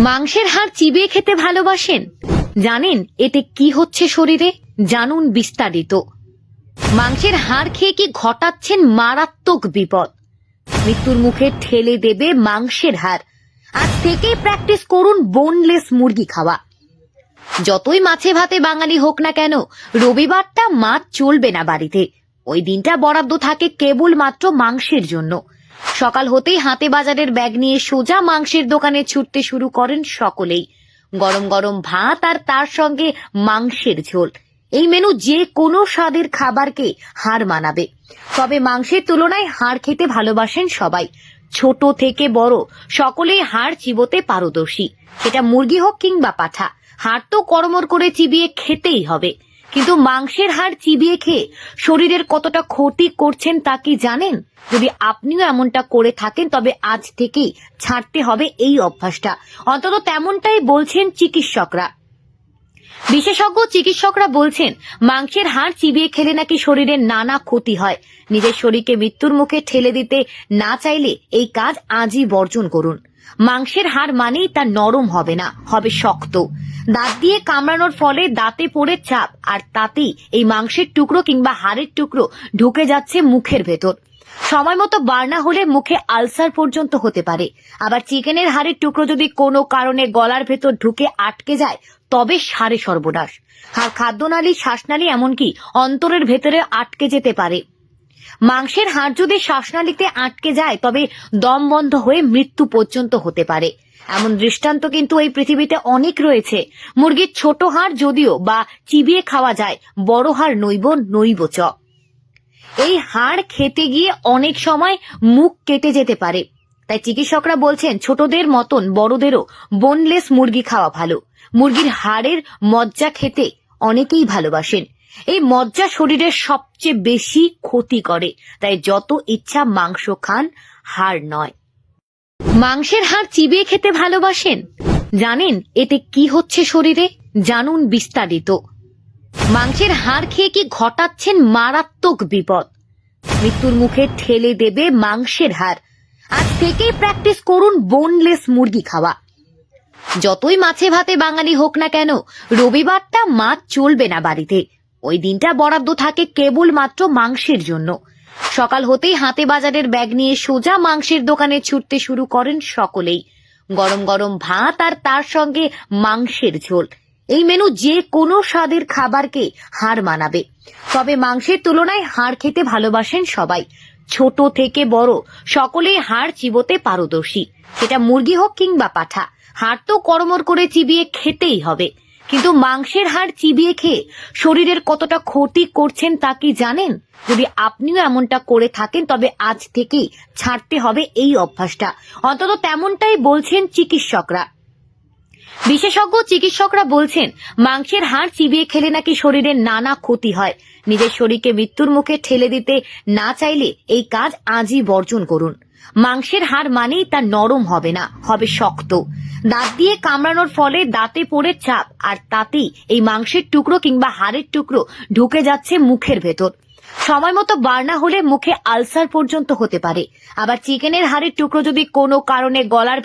মাংসের হাড় চিবিয়ে খেতে ভালোবাসেন? জানেন এতে কি হচ্ছে শরীরে? জানুন বিস্তারিত। মাংসের হাড় খেয়ে কি ঘটাচ্ছেন মারাত্মক বিপদ। মৃত্যুর মুখে ঠেলে দেবে মাংসের হাড়। আজ থেকেই প্র্যাকটিস করুন বোনলেস মুরগি খাওয়া। যতই মাছে ভাতে বাঙালি হোক না কেন, রবিবারটা মাছ চলবে না বাড়িতে। ওই দিনটা বরাদ্দ থাকে কেবল মাত্র মাংসের জন্য। সকাল হতেই হাতে বাজারের ব্যাগ নিয়ে সোজা মাংসের দোকানে ছুটতে শুরু করেন সকলেই। গরম গরম ভাত আর তার সঙ্গে মাংসের ঝোল। এই মেনু যে কোনো স্বাদের খাবারকে হার মানাবে। তবে মাংসের তুলনায় হাড় খেতে ভালোবাসেন সবাই। ছোট থেকে বড় সকলেই হাড় চিবোতে পারদর্শী। সেটা মুরগি হোক কিংবা পাঠা, হাড় তো কড়মড় করে চিবিয়ে খেতেই হবে। কিন্তু মাংসের হাড় চিবিয়ে খেয়ে শরীরের কতটা ক্ষতি করছেন তা কি জানেন? যদি আপনিও এমনটা করে থাকেন তবে আজ থেকেই ছাড়তে হবে এই অভ্যাসটা। অন্তত তেমনটাই বলছেন চিকিৎসকরা। বিশেষজ্ঞ চিকিৎসকরা বলছেন মাংসের হাড় চিবিয়ে খেলে নাকি শরীরের নানা ক্ষতি হয়। নিজের শরীরকে মৃত্যুর মুখে ঠেলে দিতে না চাইলে এই কাজ আজই বর্জন করুন। মাংসের হাড় মানেই তা নরম হবে না, হবে শক্ত। দাঁত দিয়ে কামড়ানোর ফলে দাঁতে পড়ে চাপ, আর তাতেই এই মাংসের টুকরো কিংবা হাড়ের টুকরো ঢুকে যাচ্ছে মুখের ভেতর। সময় মতো বার না হলে মুখে আলসার পর্যন্ত হতে পারে। আবার চিকেনের হাড়ের টুকরো যদি কোনো কারণে গলার ভেতর ঢুকে আটকে যায় তবে সারে সর্বনাশ। আর খাদ্যনালী, শ্বাসনালী, এমনকি অন্তরের ভেতরে আটকে যেতে পারে। মাংসের হাড় যদি শ্বাসনালীতে আটকে যায় তবে দম বন্ধ হয়ে মৃত্যু পর্যন্ত হতে পারে। এমন দৃষ্টান্ত কিন্তু এই পৃথিবীতে অনেক রয়েছে। মুরগির ছোট হাড় যদিও বা চিবিয়ে খাওয়া যায়, বড় হাড় নৈব চ। এই হাড় খেতে গিয়ে অনেক সময় মুখ কেটে যেতে পারে। তাই চিকিৎসকরা বলছেন ছোটদের মতন বড়দেরও বোনলেস মুরগি খাওয়া ভালো। মুরগির হাড়ের মজ্জা খেতে অনেকেই ভালোবাসেন। এই মজ্জা শরীরের সবচেয়ে বেশি ক্ষতি করে। তাই যত ইচ্ছা মাংস খান, হাড় নয়। মাংসের হাড় চিবিয়ে খেতে ভালোবাসেন? জানেন এতে কি হচ্ছে শরীরে? জানুন বিস্তারিত। মাংসের হাড় খেয়ে কি ঘটাচ্ছেন মারাত্মক বিপদ। মৃত্যুর মুখে ঠেলে দেবে মাংসের হাড়। আজ থেকেই প্র্যাকটিস করুন বোনলেস মুরগি খাওয়া। যতই মাছে ভাতে বাঙালি হোক না কেন, রবিবারটা মাছ চলবে না বাড়িতে। ওই দিনটা বরাদ্দ থাকে কেবল মাত্র মাংসের জন্য। সকাল হতেই হাতে বাজারের ব্যাগ নিয়ে সোজা মাংসের দোকানে ছুটতে শুরু করেন সকলেই। গরম গরম ভাত আর তার সঙ্গে মাংসের ঝোল। এই মেনু যে কোনো স্বাদের খাবারকে হার মানাবে। তবে মাংসের তুলনায় হাড় খেতে ভালোবাসেন সবাই। ছোট থেকে বড় সকলেই হাড় চিবোতে পারদর্শী। সেটা মুরগি হোক কিংবা পাঠা, হাড় তো কড়মড় করে চিবিয়ে খেতেই হবে। কিন্তু মাংসের হাড় চিবিয়ে খেয়ে শরীরের কতটা ক্ষতি করছেন তা কি জানেন? যদি আপনিও এমনটা করে থাকেন তবে আজ থেকেই ছাড়তে হবে এই অভ্যাসটা। অন্তত তেমনটাই বলছেন চিকিৎসকরা। বিশেষজ্ঞ চিকিৎসকরা বলছেন মাংসের হাড় চিবিয়ে খেলে নাকি শরীরের নানা ক্ষতি হয়। নিজের শরীরকে মৃত্যুর মুখে ঠেলে দিতে না চাইলে এই কাজ আজই বর্জন করুন। মাংসের হাড় মানেই তা নরম হবে না, হবে শক্ত। দাঁত দিয়ে কামড়ানোর ফলে দাঁতে পড়ে চাপ, আর তাতেই এই মাংসের টুকরো কিংবা হাড়ের টুকরো ঢুকে যাচ্ছে মুখের ভেতর। সময় মতো বার না হলে মুখে আলসার পর্যন্ত হতে পারে। আবার চিকেনের হাড়ের টুকরো যদি কোনো কারণে গলার